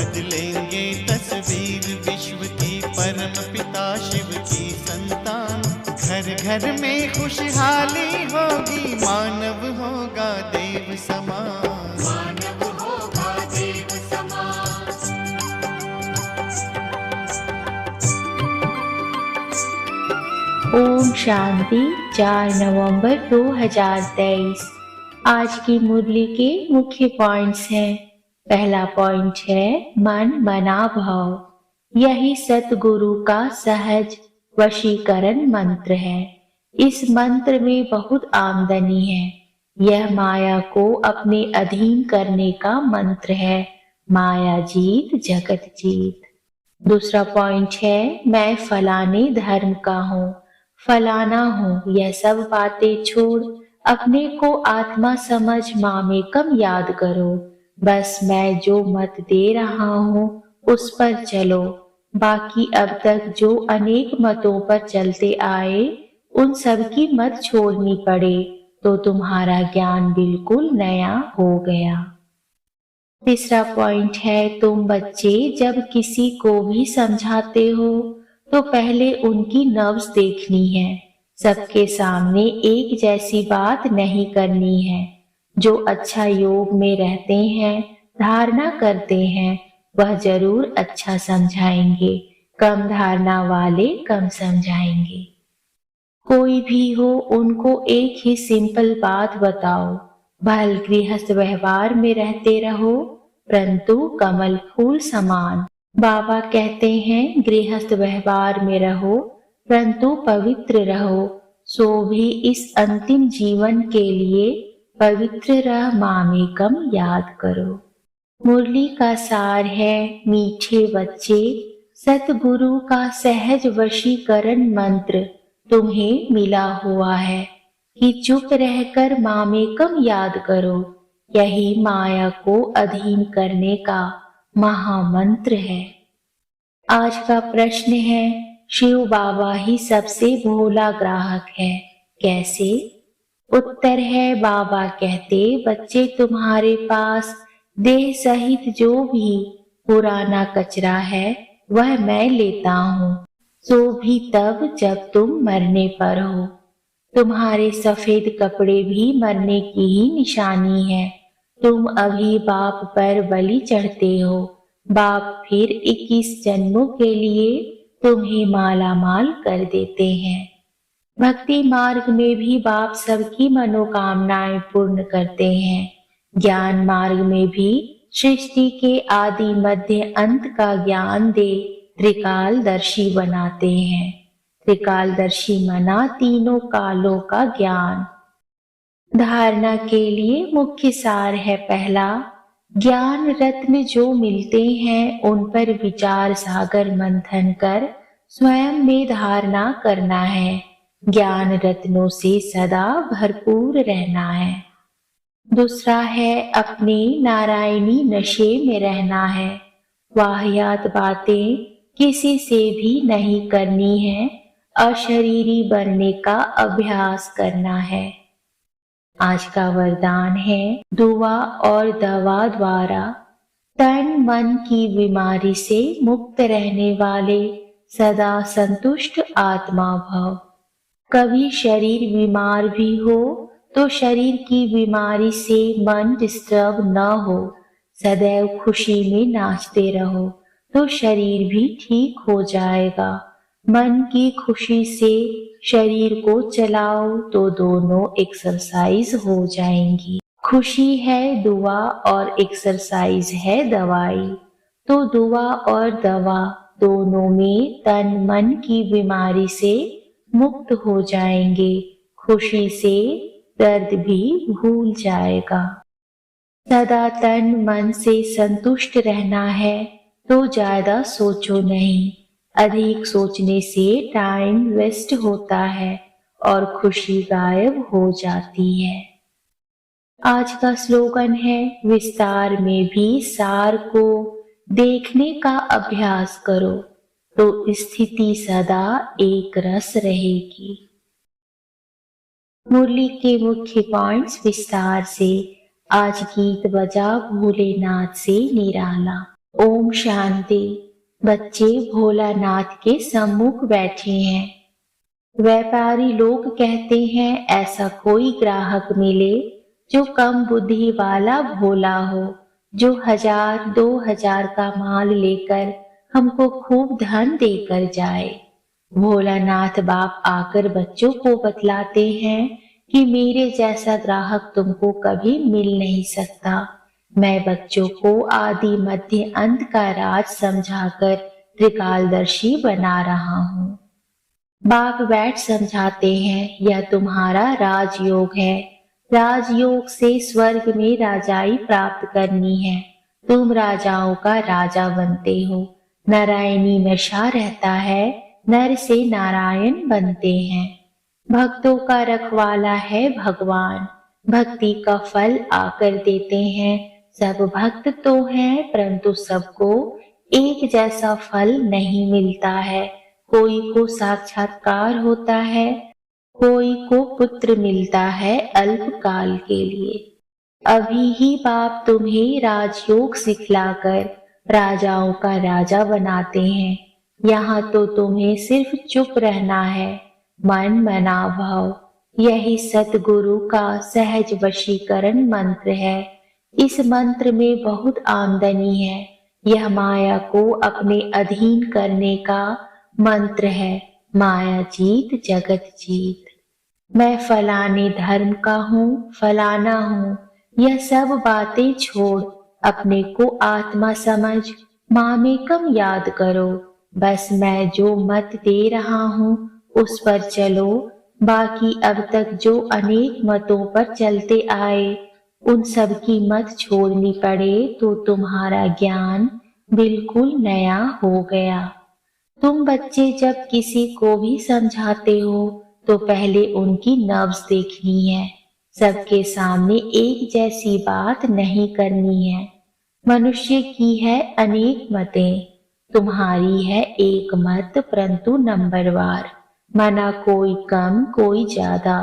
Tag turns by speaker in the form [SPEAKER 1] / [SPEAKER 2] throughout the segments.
[SPEAKER 1] बदलेंगे तस्वीर विश्व की, परम पिता शिव की संतान। घर घर में खुशहाली होगी, मानव होगा देव समान।
[SPEAKER 2] मानव होगा देव समान।
[SPEAKER 3] ओम शांति। 4 नवंबर 2023। आज की मुरली के मुख्य पॉइंट्स हैं। पहला पॉइंट है मन मना भाव। यही सतगुरु का सहज वशीकरण मंत्र है। इस मंत्र में बहुत आमदनी है। यह माया को अपने अधीन करने का मंत्र है। माया जीत जगत जीत। दूसरा पॉइंट है मैं फलाने धर्म का हूँ, फलाना हूँ। यह सब बातें छोड़ अपने को आत्मा समझ मामेकम याद करो। बस मैं जो मत दे रहा हूँ उस पर चलो। बाकी अब तक जो अनेक मतों पर चलते आए उन सब की मत छोड़नी पड़े तो तुम्हारा ज्ञान बिल्कुल नया हो गया। तीसरा पॉइंट है तुम बच्चे जब किसी को भी समझाते हो तो पहले उनकी नब्ज देखनी है। सबके सामने एक जैसी बात नहीं करनी है। जो अच्छा योग में रहते हैं, धारणा करते हैं, वह जरूर अच्छा समझाएंगे। कम धारणा वाले कम समझाएंगे। कोई भी हो उनको एक ही सिंपल बात बताओ। भल गृहस्थ व्यवहार में रहते रहो परंतु कमल फूल समान। बाबा कहते हैं गृहस्थ व्यवहार में रहो परंतु पवित्र रहो। सो भी इस अंतिम जीवन के लिए पवित्र रह मामेकम याद करो। मुरली का सार है मीठे बच्चे, सतगुरु का सहज वशीकरण मंत्र तुम्हें मिला हुआ है कि चुप रहकर मामेकम याद करो। यही माया को अधीन करने का महामंत्र है। आज का प्रश्न है शिव बाबा ही सबसे भोला ग्राहक है, कैसे? उत्तर है बाबा कहते बच्चे तुम्हारे पास देह सहित जो भी पुराना कचरा है वह मैं लेता हूँ। सो भी तब जब तुम मरने पर हो। तुम्हारे सफेद कपड़े भी मरने की ही निशानी है। तुम अभी बाप पर बलि चढ़ते हो। बाप फिर 21 जन्मों के लिए तुम्हें माला माल कर देते हैं। भक्ति मार्ग में भी बाप सबकी मनोकामनाएं पूर्ण करते हैं। ज्ञान मार्ग में भी सृष्टि के आदि मध्य अंत का ज्ञान दे त्रिकालदर्शी बनाते हैं। त्रिकालदर्शी मना तीनों कालों का ज्ञान। धारणा के लिए मुख्य सार है पहला, ज्ञान रत्न जो मिलते हैं उन पर विचार सागर मंथन कर स्वयं में धारणा करना है। ज्ञान रत्नों से सदा भरपूर रहना है। दूसरा है अपने नारायणी नशे में रहना है। वाहियात बातें किसी से भी नहीं करनी है। अशरीरी बनने का अभ्यास करना है। आज का वरदान है दुआ और दवा द्वारा तन मन की बीमारी से मुक्त रहने वाले सदा संतुष्ट आत्मा भव। कभी शरीर बीमार भी हो तो शरीर की बीमारी से मन डिस्टर्ब न हो। सदैव खुशी में नाचते रहो तो शरीर भी ठीक हो जाएगा। मन की खुशी से शरीर को चलाओ तो दोनों एक्सरसाइज हो जाएंगी। खुशी है दुआ और एक्सरसाइज है दवाई। तो दुआ और दवा दोनों में तन मन की बीमारी से मुक्त हो जाएंगे। खुशी से दर्द भी भूल जाएगा। सदा तन मन से संतुष्ट रहना है तो ज्यादा सोचो नहीं। अधिक सोचने से टाइम वेस्ट होता है और खुशी गायब हो जाती है। आज का स्लोगन है विस्तार में भी सार को देखने का अभ्यास करो तो स्थिति सदा एक रस रहेगी। मुरली के मुख्य पॉइंट्स विस्तार से। आज गीत बजा भोलेनाथ से निराला। ओम शांति। बच्चे भोलानाथ के सम्मुख बैठे हैं। व्यापारी लोग कहते हैं ऐसा कोई ग्राहक मिले जो कम बुद्धि वाला भोला हो, जो 1000-2000 का माल लेकर हमको खूब धन देकर जाए। भोलानाथ बाप आकर बच्चों को बतलाते हैं कि मेरे जैसा ग्राहक तुमको कभी मिल नहीं सकता। मैं बच्चों को आदि मध्य अंत का राज समझाकर त्रिकालदर्शी बना रहा हूँ। बाप बैठ समझाते हैं यह तुम्हारा राजयोग है। राजयोग से स्वर्ग में राजाई प्राप्त करनी है। तुम राजाओं का राजा बनते हो। नारायणी नशा रहता है, नर से नारायण बनते हैं। भक्तों का रखवाला है भगवान, भक्ति का फल आकर देते हैं। सब भक्त तो हैं परंतु सबको एक जैसा फल नहीं मिलता है। कोई को साक्षात्कार होता है, कोई को पुत्र मिलता है अल्पकाल के लिए। अभी ही बाप तुम्हें राजयोग सिखलाकर राजाओं का राजा बनाते हैं। यहाँ तो तुम्हें सिर्फ चुप रहना है, मन मना भाव। यही सतगुरु का सहज वशीकरण मंत्र है। इस मंत्र में बहुत आमदनी है। यह माया को अपने अधीन करने का मंत्र है। माया जीत जगत जीत। मैं फलाने धर्म का हूँ, फलाना हूँ, यह सब बातें छोड़ अपने को आत्मा समझ मामेकम याद करो। बस मैं जो मत दे रहा हूँ उस पर चलो। बाकी अब तक जो अनेक मतों पर चलते आए उन सब की मत छोड़नी पड़े तो तुम्हारा ज्ञान बिल्कुल नया हो गया। तुम बच्चे जब किसी को भी समझाते हो तो पहले उनकी नब्ज देखनी है। सबके सामने एक जैसी बात नहीं करनी है। मनुष्य की है अनेक मतें, तुम्हारी है एक मत परंतु नंबरवार। मना कोई कम कोई ज्यादा।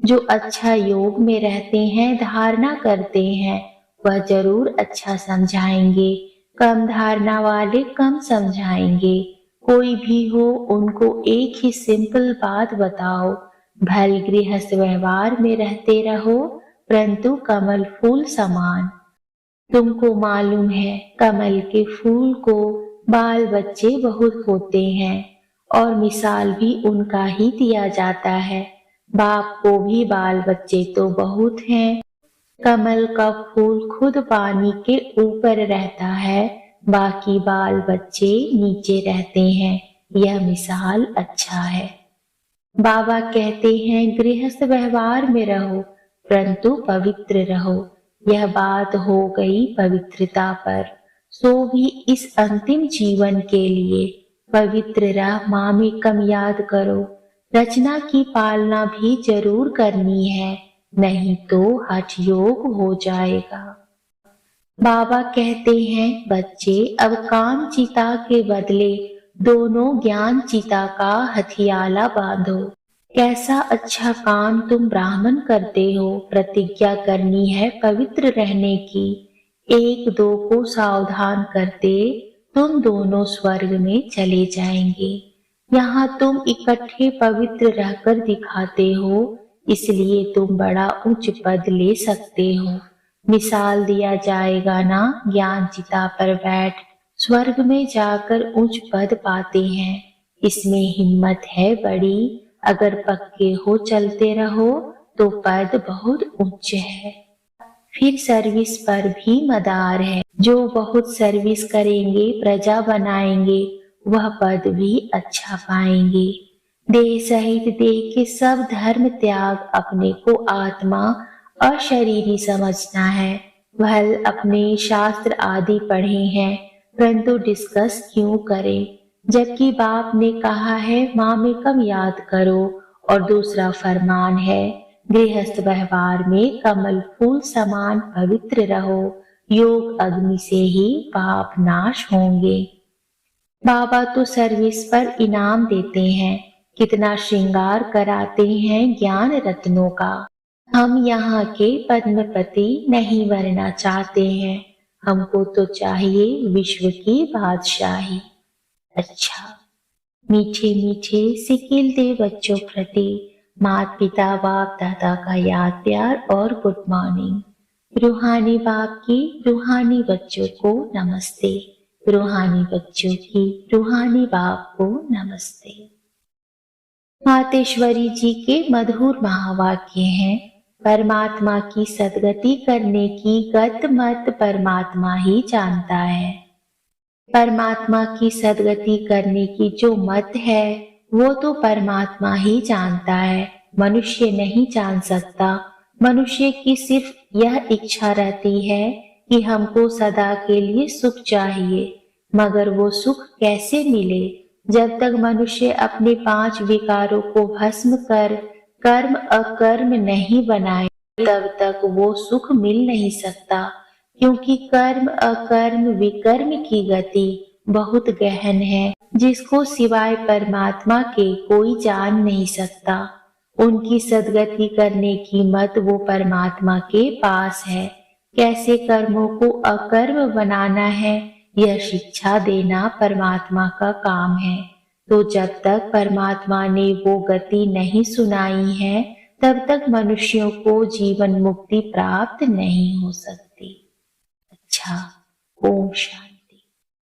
[SPEAKER 3] जो अच्छा योग में रहते हैं, धारणा करते हैं, वह जरूर अच्छा समझाएंगे। कम धारणा वाले कम समझाएंगे। कोई भी हो उनको एक ही सिंपल बात बताओ। भले गृहस्थ व्यवहार में रहते रहो परंतु कमल फूल समान। तुमको मालूम है कमल के फूल को बाल बच्चे बहुत होते हैं और मिसाल भी उनका ही दिया जाता है। बाप को भी बाल बच्चे तो बहुत हैं। कमल का फूल खुद पानी के ऊपर रहता है, बाकी बाल बच्चे नीचे रहते हैं। यह मिसाल अच्छा है। बाबा कहते हैं गृहस्थ व्यवहार में रहो परंतु पवित्र रहो। यह बात हो गई पवित्रता पर। सो भी इस अंतिम जीवन के लिए पवित्र रह माँ में कम याद करो। रचना की पालना भी जरूर करनी है, नहीं तो हठ योग हो जाएगा। बाबा कहते हैं बच्चे अब काम चिता के बदले दोनों ज्ञान चिता का हथियाला बांधो। कैसा अच्छा काम तुम ब्राह्मण करते हो। प्रतिज्ञा करनी है पवित्र रहने की। एक दो को सावधान करते तुम दोनों स्वर्ग में चले जाएंगे। यहाँ तुम इकट्ठे पवित्र रहकर दिखाते हो, इसलिए तुम बड़ा उच्च पद ले सकते हो। मिसाल दिया जाएगा ना, ज्ञान चिता पर बैठ स्वर्ग में जाकर उच्च पद पाते हैं। इसमें हिम्मत है बड़ी। अगर पक्के हो चलते रहो तो पद बहुत उच्च है। फिर सर्विस पर भी मदार है। जो बहुत सर्विस करेंगे, प्रजा बनाएंगे, वह पद भी अच्छा पाएंगे। देह सहित देह के सब धर्म त्याग अपने को आत्मा अशरीरी समझना है। भल अपने शास्त्र आदि पढ़े हैं परंतु डिस्कस क्यों करें, जबकि बाप ने कहा है माँ में कम याद करो। और दूसरा फरमान है गृहस्थ व्यवहार में कमल फूल समान पवित्र रहो। योग अग्नि से ही पाप नाश होंगे। बाबा तो सर्विस पर इनाम देते हैं। कितना श्रृंगार कराते हैं ज्ञान रत्नों का। हम यहाँ के पद्मपति नहीं बनना चाहते हैं। हमको तो चाहिए विश्व की बादशाही। अच्छा, मीठे मीठे सिकिलते बच्चों प्रति माता पिता बाप दादा का याद प्यार और गुड मॉर्निंग। रूहानी बाप की रूहानी बच्चों को नमस्ते। रूहानी बच्चों की रूहानी बाप को नमस्ते। मातेश्वरी जी के मधुर महावाक्य हैं। परमात्मा की सद्गति करने की गत मत परमात्मा ही जानता है। परमात्मा की सद्गति करने की जो मत है वो तो परमात्मा ही जानता है, मनुष्य नहीं जान सकता। मनुष्य की सिर्फ यह इच्छा रहती है कि हमको सदा के लिए सुख चाहिए, मगर वो सुख कैसे मिले जब तक मनुष्य अपने 5 विकारों को भस्म कर कर्म अकर्म नहीं बनाए, तब तक वो सुख मिल नहीं सकता। क्योंकि कर्म अकर्म विकर्म की गति बहुत गहन है, जिसको सिवाय परमात्मा के कोई जान नहीं सकता। उनकी सद्गति करने की मत वो परमात्मा के पास है। कैसे कर्मों को अकर्म बनाना है यह शिक्षा देना परमात्मा का काम है। तो जब तक परमात्मा ने वो गति नहीं सुनाई है तब तक मनुष्यों को जीवन मुक्ति प्राप्त नहीं हो सकती। अच्छा, ओम शांति।